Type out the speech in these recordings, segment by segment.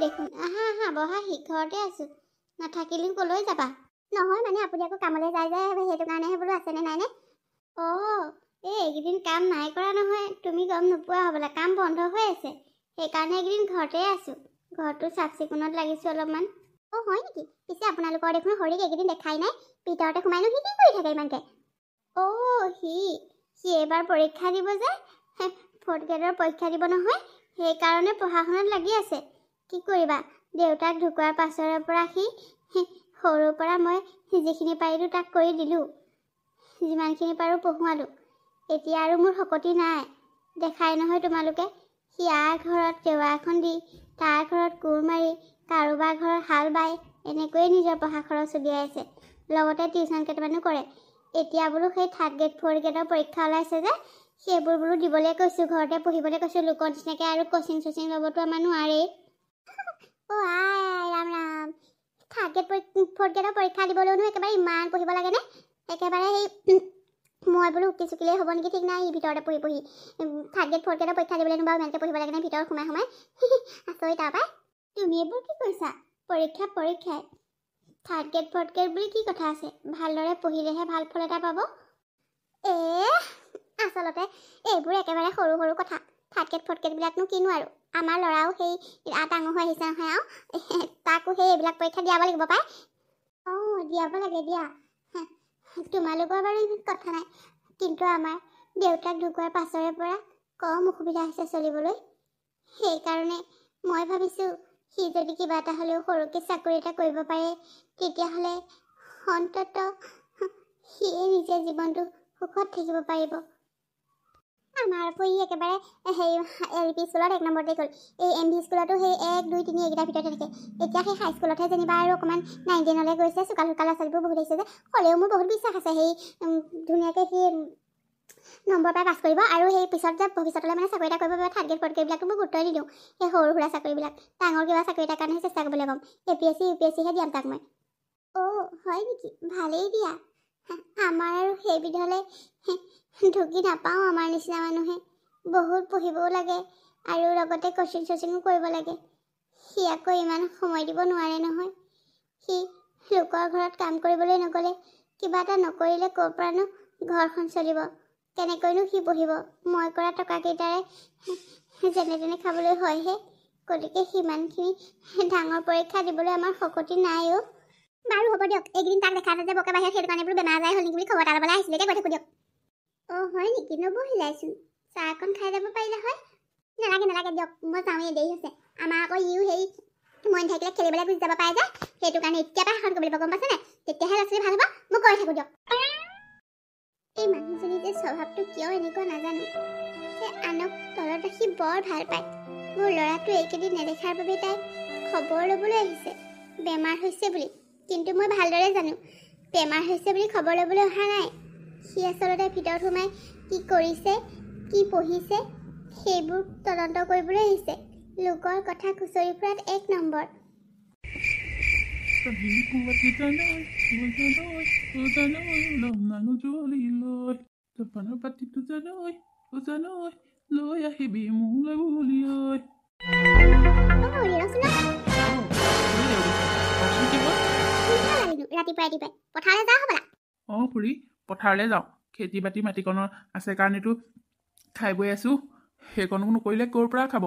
দেখোন আহা বহাহি ঘৰতে আছো নাথাকিলে কলৈ যাবা নহয় মানে আপুনি আকৌ কামলৈ যায় যায় সেইটো কাৰণেহে বোলো আছেনে নাইনে এইকেইদিন কাম নাই কৰা নহয় তুমি গম নোপোৱা হ'বলা কাম বন্ধ হৈ আছে সেইকাৰণে এইকেইদিন ঘৰতে আছো ঘৰটো চাফ চিকুণত লাগিছো অলপমান হয় নেকি পিছে আপোনালোকৰ দেখোন হৰিক এইকেইদিন দেখাই নাই ভিতৰতে সোমাইনো সি কি কৰি থাকে ইমানকে সি এবাৰ পৰীক্ষা দিব যে 4th গ্ৰেডৰ পৰীক্ষা দিব নহয় সেইকাৰণে পঢ়া শুনাত লাগি আছে কি কৰিবা দেউতাক ঢুকোৱাৰ পাছৰে পৰা সি সৰুৰ পৰা মই যিখিনি পাৰিলোঁ তাক কৰি দিলোঁ যিমানখিনি পাৰোঁ পঢ়ুৱালোঁ এতিয়া আৰু মোৰ শকতি নাই দেখাই নহয় তোমালোকে সিয়াৰ ঘৰত জেওৰা এখন দি তাৰ ঘৰত কোৰ মাৰি কাৰোবাৰ ঘৰত হাল বাই এনেকৈয়ে নিজৰ পঢ়া খৰচ উলিয়াই আছে লগতে টিউশ্যন কেইটামানো কৰে এতিয়া বোলো সেই 3rd গ্ৰেড 4th গ্ৰেডৰ পৰীক্ষা ওলাইছে যে সেইবোৰ বোলো দিবলৈ কৈছোঁ ঘৰতে পঢ়িবলৈ কৈছোঁ লোকৰ নিচিনাকৈ আৰু কোচিং চচিং ল'বতো আমাৰ নোৱাৰেই Ram Ram 3rd grade 4th গ্ৰেডৰ পৰীক্ষা দিবলৈনো একেবাৰে ইমান পঢ়িব লাগেনে একেবাৰে সেই মই বোলো উকি চুকিলেই হ'ব নেকি ঠিক নাই ভিতৰতে পঢ়ি 3rd গ্ৰেড 4th গ্ৰেডৰ পৰীক্ষা দিবলৈ বাৰু ইমানকৈ পঢ়িব লাগেনে ভিতৰত সোমাই আচৰিত তাৰপৰা তুমি এইবোৰ কি কৈছা পৰীক্ষাই 3rd গ্ৰেড 4th গ্ৰেড বুলি কি কথা আছে ভালদৰে পঢ়িলেহে ভাল ফল এটা পাব আচলতে এইবোৰ একেবাৰে সৰু সৰু কথা 3rd গ্ৰেড 4th গ্ৰেডবিলাকনো কিনো আৰু আমাৰ ল'ৰাও সেই ডাঙৰ হৈ আহিছে নহয় আৰু তাকো সেই এইবিলাক পৰীক্ষা দিয়াব লাগিব পাই দিয়াব লাগে দিয়া তোমালোকৰ বাৰু ইমান কথা নাই কিন্তু আমাৰ দেউতাক ঢুকোৱাৰ পাছৰে পৰা কম অসুবিধা হৈছে চলিবলৈ সেইকাৰণে মই ভাবিছোঁ সি যদি কিবা এটা হ'লেও সৰুকৈ চাকৰি এটা কৰিব পাৰে তেতিয়াহ'লে অন্ততঃ সিয়ে নিজে জীৱনটো সুখত থাকিব পাৰিব আমাৰ আকৌ ই একেবাৰে সেই LP স্কুলত 1 নম্বৰতে গ'ল এই MV স্কুলতো সেই 1 2 3 এইকেইটাৰ ভিতৰতে থাকে এতিয়া সেই হাই স্কুলতহে যেনিবা আৰু অকণমান 9 10লৈ গৈছে চোকা ল'ৰা ছোৱালীবোৰ বহুত আহিছে যে হ'লেও মোৰ বহুত বিশ্বাস আছে সেই ধুনীয়াকৈ সি নম্বৰ পাই পাছ কৰিব আৰু সেই পিছত যে ভৱিষ্যতলৈ মানে চাকৰি এটা কৰিব পাৰিব 3rd গ্ৰেড 4th গ্ৰেডবিলাকতো মই গুৰুত্বই নিদিওঁ সেই সৰু সুৰা চাকৰিবিলাক ডাঙৰ কিবা চাকৰি এটাৰ কাৰণেহে চেষ্টা কৰিবলৈ ক'ম APSC UPSCহে দিয়াম তাক মই হয় নেকি ভালেই দিয়া আমাৰ আৰু সেইবিধলৈ ঢুকি নাপাওঁ আমাৰ নিচিনা মানুহে বহুত পঢ়িবও লাগে আৰু লগতে কোচিং চচিঙো কৰিব লাগে সি আকৌ ইমান সময় দিব নোৱাৰে নহয় সি লোকৰ ঘৰত কাম কৰিবলৈ নগ'লে কিবা এটা নকৰিলে ক'ৰ পৰানো ঘৰখন চলিব কেনেকৈনো সি পঢ়িব মই কৰা টকাকেইটাৰে যেনে তেনে খাবলৈ হয়হে গতিকে সিমানখিনি ডাঙৰ পৰীক্ষা দিবলৈ আমাৰ শক্তি নাই বাৰু হ'ব দিয়ক এইকেইদিন তাক দেখা যে বকে বাহিৰত সেইটো কাৰণে বোলো বেমাৰ আজাৰ হ'ল নেকি বুলি খবৰ এটা ল'বলৈ আহিছিলে এতিয়া কৈ থাকোঁ দিয়ক হয় নেকি নবহিলাইচোন চাহ অকণ খাই যাব পাৰিলে হয় নালাগে দিয়ক মই যাওঁৱেই দেৰি হৈছে আমাৰ আকৌ ইও সেই মই থাকিলে খেলিবলৈ গুচি যাব পাৰে যে সেইটো কাৰণে এতিয়া পৰা শাসন কৰিব লাগিব গম পাইছেনে তেতিয়াহে ল'ৰা ছোৱালী ভাল হ'ব মই কৈ থাকোঁ দিয়ক এই মানুহজনী যে স্বভাৱটো কিয় এনেকুৱা নাজানো যে আনক তলত ৰাখি বৰ ভাল পায় মোৰ ল'ৰাটো এইকেইদিন নেদেখাৰ বাবে তাই খবৰ ল'বলৈ আহিছে বেমাৰ হৈছে বুলি কিন্তু মই ভালদৰে জানো বেমাৰ হৈছে বুলি খবৰ ল'বলৈ অহা নাই সি আচলতে ভিতৰত সোমাই কি কৰিছে কি পঢ়িছে সেইবোৰ তদন্ত কৰিবলৈ আহিছে লোকৰ কথা খুচৰি ফুৰাত 1 নম্বৰ ৰাতিপুৱাই পথাৰলৈ যাওঁ হ'বলা খুৰী পথাৰলৈ যাওঁ খেতি বাতি মাটিকণৰ আছে কাৰণেতো খাই বৈ আছোঁ সেইকণো নকৰিলে ক'ৰ পৰা খাব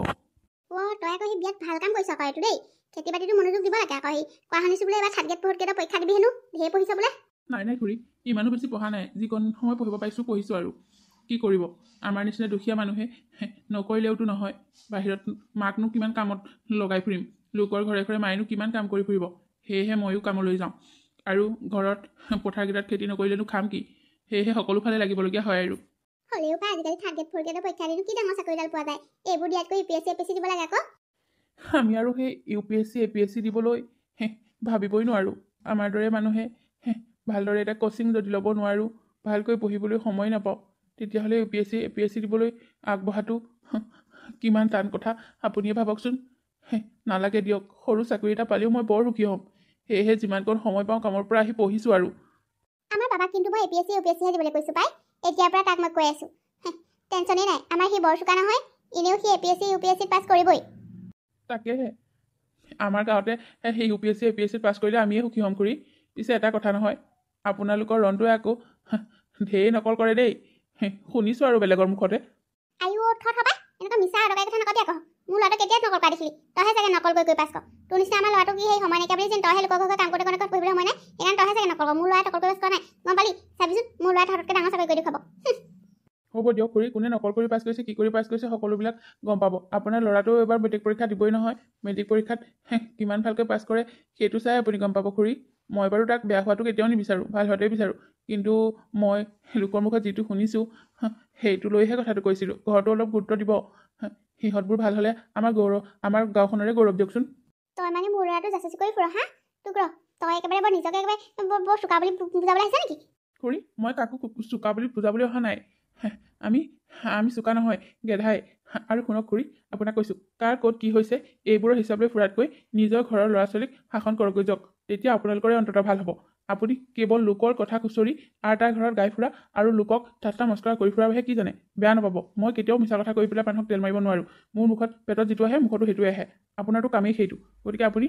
তই আকৌ সি বিয়াত ভাল কাম কৰিছ আকৌ এইটো দেই খেতি বাতিটো মনোযোগ দিব লাগে আকৌ সি কোৱা শুনিছোঁ বোলে এবাৰ 3rd গ্ৰেড 4th গ্ৰেডৰ পৰীক্ষা দিবি হেনো ঢেৰ পঢ়িছ বোলে নাই খুৰী ইমানো বেছি পঢ়া নাই যিকণ সময় পঢ়িব পাৰিছোঁ পঢ়িছোঁ আৰু কি কৰিব আমাৰ নিচিনা দুখীয়া মানুহে নকৰিলেওতো নহয় বাহিৰত মাকনো কিমান কামত লগাই ফুৰিম লোকৰ ঘৰে ঘৰে মায়েনো কিমান কাম কৰি ফুৰিব সেয়েহে ময়ো কামলৈ যাওঁ আৰু ঘৰত পথাৰকেইটাত খেতি নকৰিলেনো খাম কি সেয়েহে সকলো ফালে লাগিবলগীয়া হয় আৰু হ'লেও পাই আজিকালি 3rd গ্ৰেড 4th গ্ৰেডৰ পৰীক্ষা দিনো কি ডাঙৰ চাকৰিডাল পোৱা যায় এইবোৰ দিয়াতকৈ UPSC APSC দিব লাগে আকৌ আমি আৰু সেই UPSC APSC দিবলৈ ভাবিবই নোৱাৰোঁ আমাৰ দৰে মানুহে ভালদৰে এটা কোচিং যদি ল'ব নোৱাৰোঁ ভালকৈ পঢ়িবলৈ সময় নাপাওঁ তেতিয়াহ'লে UPSC APSC দিবলৈ আগবঢ়াটো কিমান টান কথা আপুনিয়ে ভাবকচোন নালাগে দিয়ক সৰু চাকৰি এটা পালেও মই বৰ সুখী হ'ম সেয়েহে যিমানকণ সময় পাওঁ কামৰ পৰা আহি পঢ়িছোঁ আৰু আমাৰ বাবাক কিন্তু মই APSC UPSCহে দিবলৈ কৈছোঁ পাই এতিয়াৰ পৰা তাক মই কৈ আছোঁ টেনশ্যনেই নাই আমাৰ সি বৰ চোকা নহয় এনেও সি APSC UPSC পাছ কৰিবই তাকেহে আমাৰ গাঁৱতে সেই UPSC APSC পাছ কৰিলে আমিয়ে সুখী হ'ম খুৰী। পিছে এটা কথা নহয়, আপোনালোকৰ ৰণটোৱে আকৌ ঢেৰ নকল কৰে দেই, শুনিছোঁ আৰু বেলেগৰ মুখতে। আইও থবা এনেকুৱা মিছা আৰু কথা নকবি আকৌ। মোৰ ল'ৰাটো কেতিয়া নকল কৰা দেখিলি? তইহে চাগে নকল কৰি পাছ কৰ। তোৰ নিচিনা আমাৰ ল'ৰাটো কি সেই সময় নাইকিয়া বুলি যেন তইহে লোকৰ ঘৰত কাম কৰোঁতে পঢ়িবলৈ সময় নাই, সেইকাৰণে তইহে চাগে নকল কৰ। মোৰ ল'ৰাই নকল কৰি পাছ কৰা নাই, গম পালি? চাবিচোন মোৰ ল'ৰাই তহঁততকৈ ডাঙৰ চাকৰি কৰি দেখুৱাব। হ'ব দিয়ক খুৰী, কোনে নকল কৰি পাছ কৰিছে, কি কৰি পাছ কৰিছে, সকলোবিলাক গম পাব। আপোনাৰ ল'ৰাটো এবাৰ মেট্ৰিক পৰীক্ষা দিবই নহয়। মেট্ৰিক পৰীক্ষাত কিমান ভালকৈ পাছ কৰে সেইটো চাই আপুনি গম পাব খুৰী। মই বাৰু তাক বেয়া হোৱাটো কেতিয়াও নিবিচাৰোঁ, ভাল হোৱাটোৱে বিচাৰোঁ। কিন্তু মই লোকৰ মুখত যিটো শুনিছোঁ সেইটো লৈহে কথাটো কৈছিলোঁ। ঘৰতো অলপ গুৰুত্ব দিব। সিহঁতবোৰ ভাল হ'লে আমাৰ গাঁওখনৰে গৌৰৱ দিয়কচোন। তই মানে মোৰ ল'ৰাটো যাচি কৰি ফুৰ হা? তোক ৰ তই একেবাৰে বৰ নিজকে একেবাৰে বৰ চোকা বুলি বুজাবলৈ আহিছে নেকি? খুৰী, মই কাকো চোকা বুলি বুজাবলৈ অহা নাই। আমি চোকা নহয়, গেধাই। আৰু শুনক খুৰী, আপোনাক কৈছোঁ, কাৰ ক'ত কি হৈছে এইবোৰৰ হিচাপ লৈ ফুৰাতকৈ নিজৰ ঘৰৰ ল'ৰা ছোৱালীক শাসন কৰকৈ যাওক, তেতিয়া আপোনালোকৰে অন্ততঃ ভাল হ'ব। আপুনি কেৱল লোকৰ কথা খুচৰি তাৰ ঘৰত গাই ফুৰা আৰু লোকক ঠাট্টা মস্কৰা কৰি ফুৰাৰ বাহিৰে কি জানে? বেয়া নাপাব, মই কেতিয়াও মিছা কথা কৈ পেলাই মানুহক তেল মাৰিব নোৱাৰোঁ। মোৰ মুখত পেটত যিটো আহে মুখতো সেইটোৱে আহে। আপোনাৰতো কামেই সেইটো। গতিকে আপুনি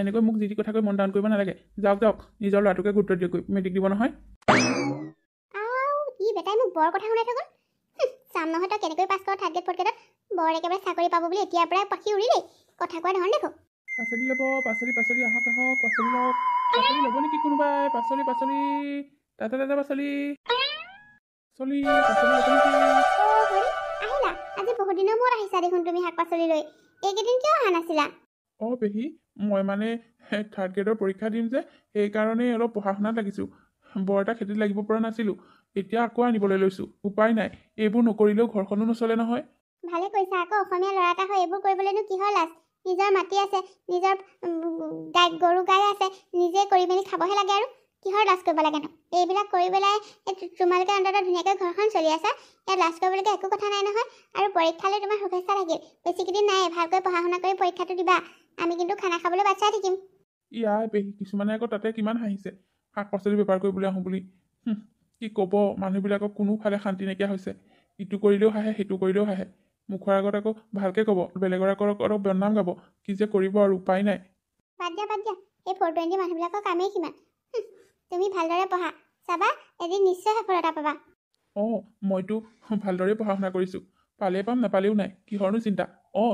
এনেকৈ মোক যি কথা কৈ মন ডাউন কৰিব নালাগে। যাওক, নিজৰ ল'ৰাটোকে গুৰুত্ব দিয়ক, মেট্ৰিক দিব নহয়। ই বেটাই মোক বৰ কথা শুনাই থৈ গ'ল। চাম নহয় তই কেনেকৈ পাছ কৰ থাৰ্ড গ্ৰেড ফ'ৰ্থ গ্ৰেডত। বৰ একেবাৰে চাকৰি পাব বুলি এতিয়াৰ পৰাই পাখি উৰিলেই। কথা কোৱা ধৰণ দেখো। পাচলি ল'ব, পাচলি আহক, পাচলি লওক। পাচলি ল'ব নেকি কোনোবাই? পাচলি তাতে পাচলি ল'ব নেকি? আহিলা? আজি বহুত দিনৰ মূৰত আহিছা দেখোন তুমি শাক পাচলি লৈ। এইকেইদিন কিয় অহা নাছিলা? পেহী, মই মানে থাৰ্ড গ্ৰেডৰ পৰীক্ষা দিম যে, সেইকাৰণেই অলপ পঢ়া শুনাত লাগিছোঁ। বৰ এটা খেতিত লাগিব পৰা নাছিলোঁ। এতিয়া আকৌ আনিবলৈ লৈছোঁ। উপায় নাই, এইবোৰ নকৰিলেও ঘৰখনো নচলে নহয়। ভালে কৰিছা আকৌ, অসমীয়া ল'ৰা এটা হৈ এইবোৰ কৰিবলৈনো কিহৰ লাজ? নিজৰ মাটি আছে, নিজৰ গৰু গাই আছে, নিজে কৰি মেলি খাবহে লাগে আৰু কিহৰ লাজ কৰিব লাগেনো? এইবিলাক কৰি পেলাই তোমালোকে অন্ততঃ ধুনীয়াকৈ ঘৰখন চলি আছা। ইয়াত লাজ কৰিবলগীয়া একো কথা নাই নহয়। আৰু পৰীক্ষালৈ তোমাৰ শুভেচ্ছা থাকিল। বেছিকেইদিন নাই, ভালকৈ পঢ়া শুনা কৰি পৰীক্ষাটো দিবা। আমি কিন্তু খানা খাবলৈ বাট চাই থাকিম। পেহী, কিছুমানে আকৌ তাতে কিমান হাঁহিছে শাক পাচলি বেপাৰ কৰিবলৈ আহোঁ বুলি। কি ক'ব, মানুহবিলাকক কোনোফালে শান্তি নাইকিয়া হৈছে। ইটো কৰিলেও হাঁহে, সিটো কৰিলেও হাঁহে। মুখৰ আগত আকৌ ভালকৈ ক'ব, বেলেগৰ আগত অলপ বদনাম গাব। কি যে কৰিব আৰু উপায় নাই। বাদ দিয়া। এই 420 মানুহবিলাকৰ কামেই সিমান। তুমি ভালদৰে পঢ়া, চাবা এদিন নিশ্চয় সফলতা পাবা। মইতো ভালদৰে পঢ়া শুনা কৰিছোঁ। পালে পাম, নাপালেও নাই, কিহৰনো চিন্তা।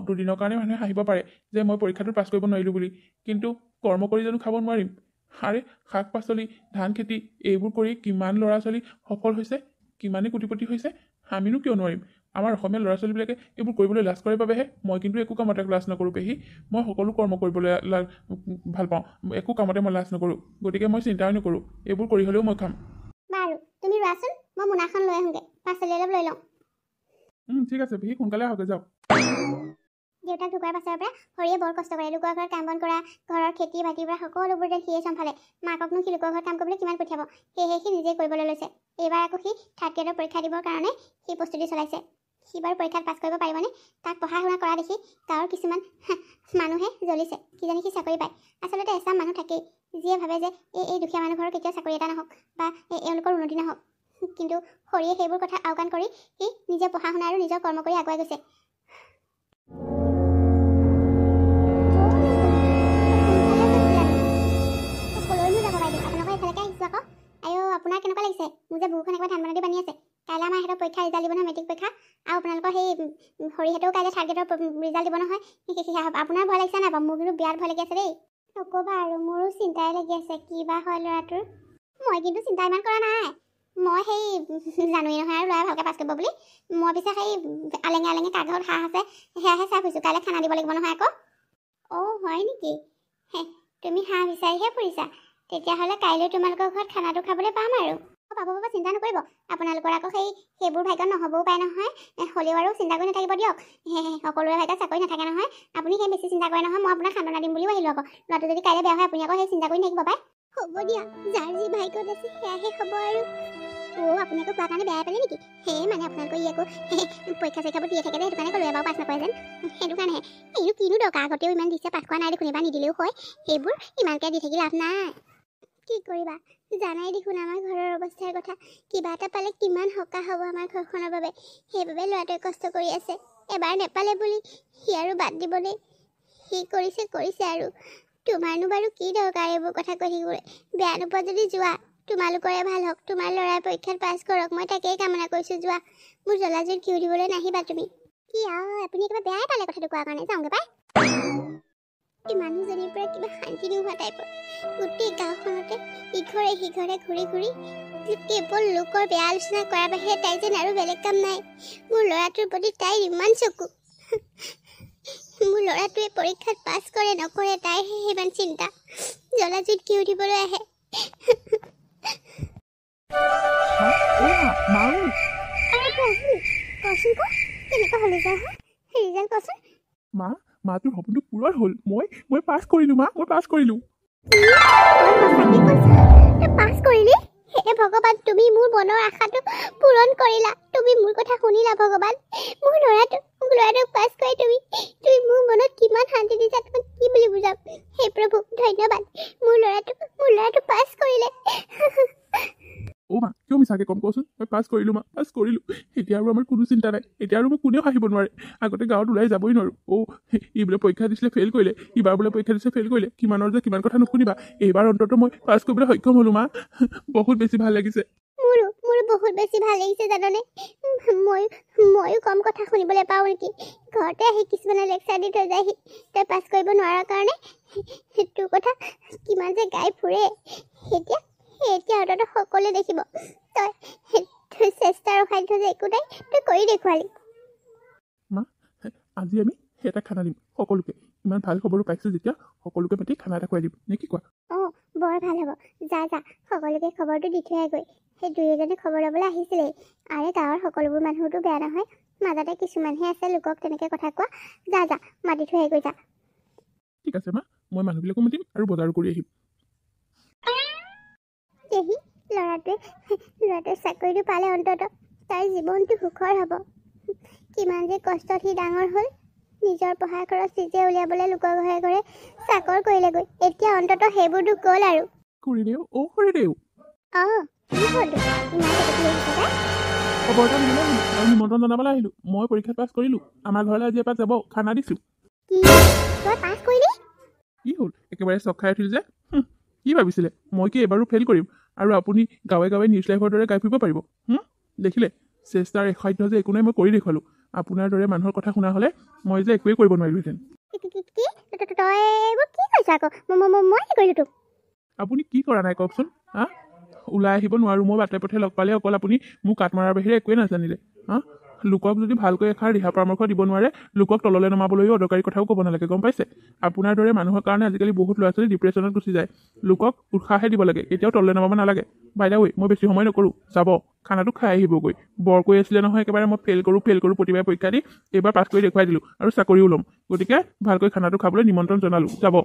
দুদিনৰ কাৰণে মানুহে হাঁহিব পাৰে যে মই পৰীক্ষাটো পাছ কৰিব নোৱাৰিলোঁ বুলি, কিন্তু কৰ্ম কৰি জানো খাব নোৱাৰিম? আৰে শাক পাচলি, ধান খেতি এইবোৰ কৰি কিমান ল'ৰা ছোৱালী সফল হৈছে, কিমানে কোটিপতি হৈছে। আমিনো কিয় নোৱাৰিম? আমাৰ অসমীয়া ল'ৰা ছোৱালীবিলাকে এইবোৰ কৰিবলৈ লাজ কৰে বাবেহে। মই কিন্তু একো কামতে লাজ নকৰোঁ পেহী। মই সকলো কৰ্ম কৰিবলৈ ভাল পাওঁ। একো কামতে মই লাজ নকৰোঁ। গতিকে মই চিন্তাই নকৰোঁ, এইবোৰ কৰি হ'লেও মই খাম। বাৰু তুমি ৰোৱাচোন, মই মোনাখন লৈ আহোঁগৈ, পাচলি অলপ লৈ লওঁ। ঠিক আছে পেহী, সোনকালে আহক, যাওক। দেউতাক ঢুকোৱাৰ পাছৰ পৰা হৰিয়ে বৰ কষ্ট কৰে। লোকৰ ঘৰত কাম বন কৰা, ঘৰৰ খেতি বাতিৰ পৰা সকলোবোৰ যেন সিয়ে চম্ভালে। মাককনো সি লোকৰ ঘৰত কাম কৰিবলৈ কিমান পঠিয়াব? সেয়েহে সি নিজেই কৰিবলৈ লৈছে। এইবাৰ আকৌ সি থাৰ্ড গ্ৰেডৰ পৰীক্ষা দিবৰ কাৰণে সি প্ৰস্তুতি চলাইছে। সি বাৰু পৰীক্ষাত পাছ কৰিব পাৰিবনে? তাক পঢ়া শুনা কৰা দেখি গাঁৱৰ কিছুমান মানুহে জ্বলিছে, কিজানি সি চাকৰি পায়। আচলতে এচাম মানুহ থাকেই যিয়ে ভাবে যে এই দুখীয়া মানুহ ঘৰৰ কেতিয়াও চাকৰি এটা নহওক বা এওঁলোকৰ উন্নতি নহওক। কিন্তু হৰিয়ে সেইবোৰ কথা আওকাণ কৰি সি নিজে পঢ়া শুনা আৰু নিজৰ কৰ্ম কৰি আগুৱাই গৈছে। আপোনাৰ কেনেকুৱা লাগিছে? মোৰ যে বুকুখন একেবাৰে ধান বনাদি বানি আছে। কাইলৈ আমাৰ সিহঁতৰ পৰীক্ষা ৰিজাল্ট দিব নহয়, মেট্ৰিক পৰীক্ষা। আৰু আপোনালোকৰ সেই হৰিহঁতেও কাইলৈ থাৰ্ড গ্ৰেডৰ ৰিজাল্ট দিব নহয়। আপোনাৰ ভয় লাগিছে নাই বাৰু? মোৰ কিন্তু বিৰাট ভয় লাগি আছে দেই। নক'বা আৰু, মোৰো চিন্তাই লাগি আছে কি বা হয় ল'ৰাটোৰ। মই কিন্তু চিন্তা ইমান কৰা নাই। মই সেই জানোৱেই নহয় আৰু ল'ৰাই ভালকৈ পাছ কৰিব বুলি। মই পিছে সেই আলেঙে কাঘৰত হাঁহ আছে, সেয়াহে চাই ফুৰিছোঁ। কাইলৈ খানা দিব লাগিব নহয় আকৌ। হয় নেকি? তুমি হাঁহ বিচাৰিহে ফুৰিছা? তেতিয়াহ'লে কাইলৈ তোমালোকৰ ঘৰত খানাটো খাবলৈ পাম আৰু। পাব, চিন্তা নকৰিব। আপোনালোকৰ আকৌ সেইবোৰ ভাগ্যত নহ'বও পাৰে নহয়। হ'লেও আৰু চিন্তা কৰি নাথাকিব দিয়ক। সকলোৰে ভাগ্যত চাকৰি নাথাকে নহয়। আপুনি সেই বেছি চিন্তা কৰে নহয়। মই আপোনাক সান্তনা দিম বুলিও আহিলোঁ আকৌ। ল'ৰাটো যদি কাইলৈ বেয়া হয় আপুনি আকৌ সেই চিন্তা কৰি নাথাকিব পায়। হ'ব দিয়া, যাৰ যি ভাগ্যত আছে সেয়াহে হ'ব আৰু। আপুনি আকৌ কোৱাৰ কাৰণে বেয়া পালে নেকি? মানে আপোনালোকৰ আকৌ পৰীক্ষা চৰীক্ষাবোৰ দিয়ে থাকে যে, সেইটো কাৰণে ক'লো এবাৰ পাছ নকৰে যেন। সেইটো কাৰণেহে। কিনো দৰকাৰ, আগতেও ইমান দিছে, পাছ কৰা নাই দেখোন, এবাৰ নিদিলেও হয়। সেইবোৰ ইমানকৈ দি থাকি লাভ নাই। কি কৰিবা, জানাই দেখোন আমাৰ ঘৰৰ অৱস্থাৰ কথা। কিবা এটা পালে কিমান সকাহ হ'ব আমাৰ ঘৰখনৰ বাবে। সেইবাবে ল'ৰাটোৱে কষ্ট কৰি আছে। এবাৰ নেপালে বুলি সি আৰু বাদ দিবলৈ। সি কৰিছে আৰু তোমাৰনো বাৰু কি দৰকাৰ এইবোৰ কথা কৈ থাকিবলৈ বেয়া নোপোৱা যদি যোৱা তোমালোকৰে ভাল হওক তোমাৰ ল'ৰাই পৰীক্ষাত পাছ কৰক মই তাকেই কামনা কৰিছোঁ যোৱা মোৰ জ্বলাজুল কিয় দিবলৈ নাহিবা তুমি কি আপুনি কিবা বেয়াই পালে কথাটো কোৱাৰ কাৰণে যাওঁগে পাই এই মানুহজনীৰ পৰা কিবা শান্তি নোহোৱা টাইপৰ গোটেই গাঁওখনতে ইঘৰে সিঘৰে ঘূৰি কেৱল লোকৰ বেয়া আলোচনা কৰাৰ বাহিৰে তাই যেন আৰু বেলেগ কাম নাই মোৰ ল'ৰাটোৰ প্ৰতি তাইৰ ইমান চকু মোৰ ল'ৰাটোৱে পৰীক্ষাত পাছ কৰে নকৰে তাইৰহে সিমান চিন্তা জ্বলাজুইত কি উঠিবলৈ আহে কচোন ক কেনেকুৱা হ'ল ৰিজাল্ট কচোন মা তোৰ সপোনটো পূৰণ হ'ল মই পাছ কৰিলোঁ মা মই পাছ কৰিলোঁ পাছ কৰিলি হে ভগৱান তুমি মোৰ মনৰ আশাটো পূৰণ কৰিলা তুমি মোৰ কথা শুনিলা ভগৱান মোৰ ল'ৰাটোক পাছ কৰি তুমি মোৰ মনত কিমান শান্তি দিছা তোমাক কি বুলি বুজাম হে প্ৰভু ধন্যবাদ মোৰ ল'ৰাটো পাছ কৰিলে মা কিয় মিছাকৈ কম কচোন মই পাছ কৰিলোঁ মা পাছ কৰিলোঁ এতিয়া আৰু আমাৰ কোনো চিন্তা নাই এতিয়া আৰু মোক কোনেও হাঁহিব নোৱাৰে আগতে গাঁৱত ওলাই যাবই নোৱাৰোঁ ই বোলে পৰীক্ষা দিছিলে ফেইল কৰিলে ইবাৰ বোলে পৰীক্ষা দিছিলে ফেইল কৰিলে কিমানৰ যে কিমান কথা নুশুনিবা এইবাৰ অন্ততঃ মই পাছ কৰিবলৈ সক্ষম হ'লোঁ মা বহুত বেছি ভাল লাগিছে মোৰো বহুত বেছি ভাল লাগিছে জাননে ময়ো কম কথা শুনিবলৈ পাওঁ নেকি ঘৰতে আহি কিছুমানে লেকচাৰ দি থৈ যায়হি তই পাছ কৰিব নোৱাৰাৰ কাৰণে তোৰ কথা কিমান যে গাই ফুৰে এতিয়া অন্ততঃ সকলোৱে দেখিব তই চেষ্টা ৰখাই থৈ যে একো নাই তই কৰি দেখুৱালি মা আজি আমি এটা খানা দিম সকলোকে ইমান ভাল খবৰো পাইছোঁ যেতিয়া সকলোকে মাতি খানা এটা খুৱাই দিম নে কি কোৱা বৰ ভাল হ'ব যা সকলোকে খবৰটো দি থৈ গৈ সেই দুই এজনে খবৰ ল'বলৈ আহিছিলেই আৰে গাঁৱৰ সকলোবোৰ মানুহতো বেয়া নহয় মাজতে কিছুমানহে আছে লোকক তেনেকৈ কথা কোৱা যা মাতি থৈ গৈ যা ঠিক আছে মা মই মানুহবিলাকো মাতিম আৰু বজাৰো কৰি আহিম দেহি ল'ৰাটোৱে চাকৰিটো পালে অন্ততঃ তাৰ জীৱনটো সুখৰ হ'ব কিমান যে কষ্টত সি ডাঙৰ হ'ল নিজৰ পঢ়াৰ খৰচ নিজে উলিয়াবলৈ লোকৰ ঘৰে ঘৰে চাকৰ কৰিলেগৈ এতিয়া অন্ততঃ সেইবোৰ দুখ গ'ল আৰু কৰিলেও কৰিলেও কি হ'ল খবৰ এটা দিবলৈ আহিলোঁ আৰু নিমন্ত্ৰণ জনাবলৈ আহিলোঁ মই পৰীক্ষাত পাছ কৰিলোঁ আমাৰ ঘৰলৈ আজি এপাক যাব খানা দিছোঁ তই পাছ কৰিলি কি হ'ল একেবাৰে চক খাই উঠিল যে কি ভাবিছিলে মই কি এবাৰো ফেইল কৰিম আৰু আপুনি গাঁৱে গাঁৱে নিউজ লাইভৰ দৰে গাই ফুৰিব পাৰিব দেখিলে চেষ্টাৰ এসাধ্য যে একো নাই মই কৰি দেখুৱালোঁ আপোনাৰ দৰে মানুহৰ কথা শুনা হ'লে মই যে একোৱেই কৰিব নোৱাৰিলোহেঁতেন আপুনি কি কৰা নাই কওকচোন ওলাই আহিব নোৱাৰোঁ মই বাটে পথে লগ পালে অকল আপুনি মোক কাট মৰাৰ বাহিৰে একোৱেই নাজানিলে লোকক যদি ভালকৈ এষাৰ দিহা পৰামৰ্শ দিব নোৱাৰে লোকক তললৈ নমাবলৈও অদৰকাৰী কথাও ক'ব নালাগে গম পাইছে আপোনাৰ দৰে মানুহৰ কাৰণে আজিকালি বহুত ল'ৰা ছোৱালী ডিপ্ৰেশ্যনত গুচি যায় লোকক উৎসাহে দিব লাগে কেতিয়াও তললৈ নমাব নালাগে বাইদা মই বেছি সময় নকৰোঁ যাব খানাটো খাই আহিবগৈ বৰ কৈ আছিলে নহয় একেবাৰে মই ফেইল কৰোঁ প্ৰতিবাৰে পৰীক্ষা দি এইবাৰ পাছ কৰি দেখুৱাই দিলোঁ আৰু চাকৰিও ল'ম গতিকে ভালকৈ খানাটো খাবলৈ নিমন্ত্ৰণ জনালোঁ যাব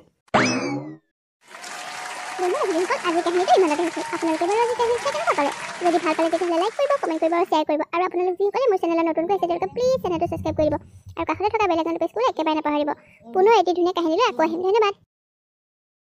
আজি কাহিনীটো ইমানতে হৈছে আপোনালোকে বাৰু আজি কাহিনী চাই কেনেকুৱা পালে যদি ভাল পালে তেতিয়াহ'লে লাইক কৰিব কমেণ্ট কৰিব আৰু শ্বেয়াৰ কৰিব আৰু আপোনালোক যিসকলে মোৰ চেনেলত নতুনকৈ আছে তেওঁলোকে প্লিজ চেনেলটো ছাবস্ক্ৰাইব কৰিব আৰু কাষতে থকা বেল আইকনটো প্ৰেছ কৰিবলৈ একেবাৰে নাপাহৰিব পুনৰ এটি ধুনীয়া কাহিনীলৈ আকৌ আহিম ধন্যবাদ